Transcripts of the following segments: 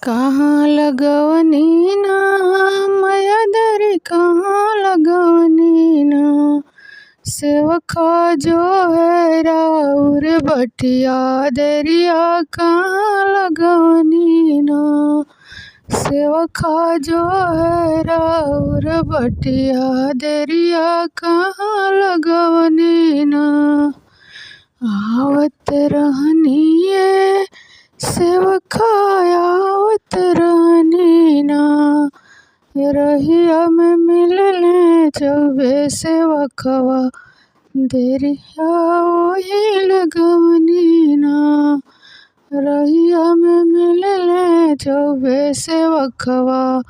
कहाँ लगवनी ना माया दरी कहाँ लगवनी ना। सेवका जो है राउर बटिया दरिया कहाँ लगवनी ना। सेवका जो है राउर बटिया दरिया कहाँ लगवनी ना। आवत रहनी सेवका आवत रहनी ना। रहिया में मिलले जबे सेवकवा देरिया वही लगवनी ना। रहिया में मिलले जबे सेवकवा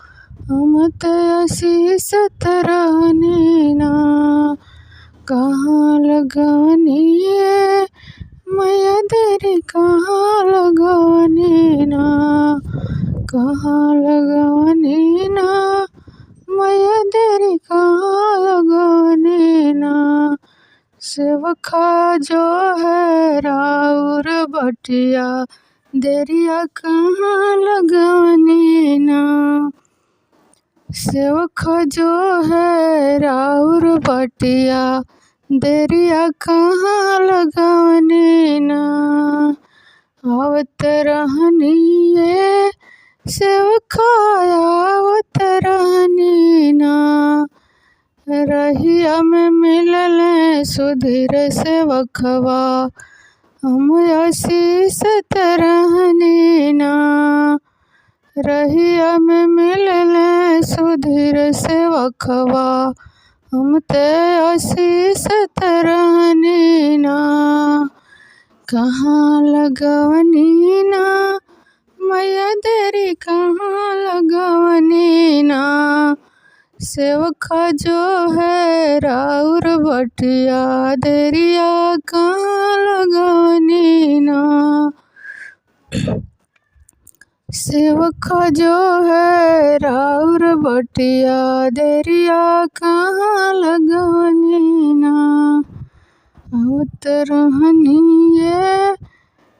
हम आशीष रहनी ना। कहाँ लगवनी मैया दरी कहाँ लगवनी ना। कहाँ लगवनी ना मैया दरी कहाँ लगवनी ना। सेवका जो है राउर बटिया दरिया कहाँ लगवनी ना। सेवका जो है राउर बटिया दरिया कहाँ लगवनी ना। आवत रहनी सेवका आवत रहनी ना। रहिया में मिलले सुधीर सेवकवा हम आशीष रहनी ना। रहिया में मिलले सुधीर सेवकवा हम आशीष रहनी ना। कहाँ लगवनी ना मैया दरी कहाँ लगवनी ना। सेवका जो है राउर बटिया दरिया कहाँ लगवनी ना। सेवका जो है राउर बटिया दरिया कहाँ लगवनी ना। आवत रहनी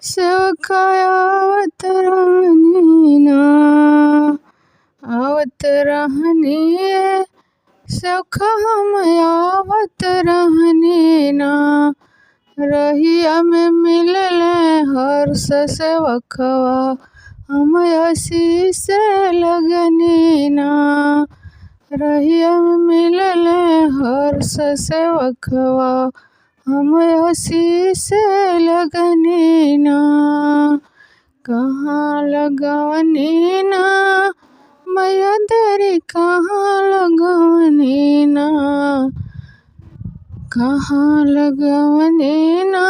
सेवका आवत रहनी ना। आवत रहनी सेवका हम आवत रहनी ना। रहिया में मिलले हर्ष सेवकवा हम आशीष लगनी ना। रहिया में मिलले हर्ष सेवकवा हम आशीष लगनी ना। कहाँ लगवनी ना मैया दरी कहाँ लगवनी ना। कहाँ लगवनी ना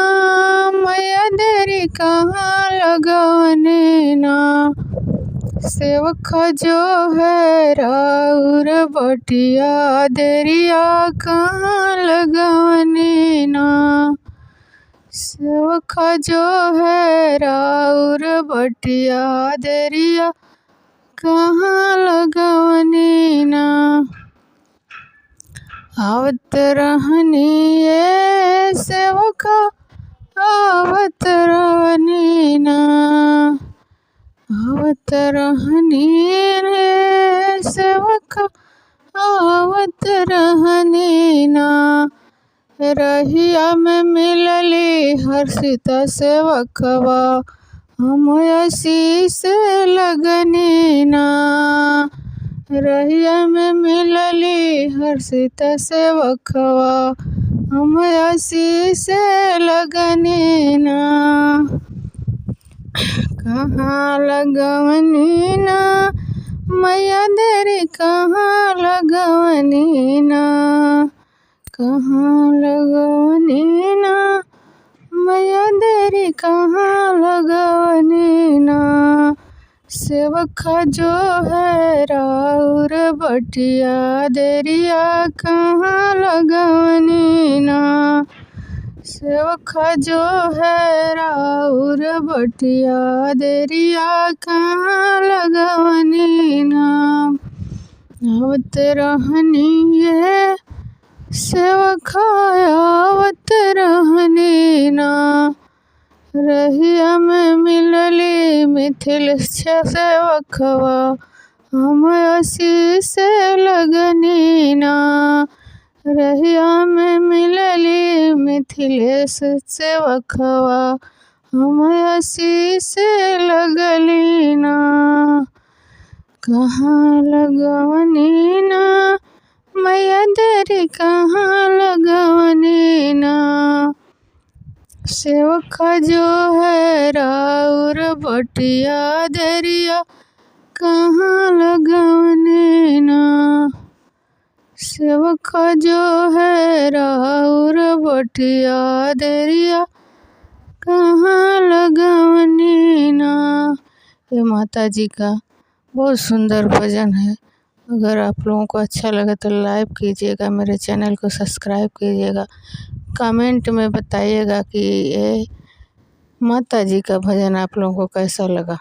मैया दरी कहाँ लगवनी ना। सेवका जो है राउर बटिया दरिया कहाँ लगवनी ना। सेवका जो है राउर बटिया दरिया कहाँ लगवनी ना। आवत रहनी सेवका आवत रहनी ना। आवत रहनी सेवका आवत रहनी ना। रहिया में मिलली हर्षिता सेवकवा हम आशीष लगनी ना। रहिया में मिलली हर्षिता सेवकवा हम आशीष लगनी ना। कहाँ लगवनी ना मैया दरी कहाँ लगवनी ना। कहाँ लगवनी ना मैया दरी कहाँ लगवनी ना। सेवका जो है राउर बटिया दरिया कहाँ लगवनी ना। सेवका जो है राउर बटिया दरिया कहाँ लगवनी ना। आवत रहनी सेवका आवत रहनी ना। रहिया में मिलली मिथिल सेवकवा हम आशीष लगनी ना। रहिया में मिलली मिथिलेश सेवकवा हम आशीष लगली ना। कहाँ लगवनी ना मैया देरी कहाँ लगवनी ना। सेवका जो है राउर बटिया देरिया कहाँ लगवनी ना। सेवका जो है राउर बटिया देरिया कहाँ लगवनी ना। ये माता जी का बहुत सुंदर भजन है। अगर आप लोगों को अच्छा लगे तो लाइक कीजिएगा, मेरे चैनल को सब्सक्राइब कीजिएगा, कमेंट में बताइएगा कि ये माता जी का भजन आप लोगों को कैसा लगा।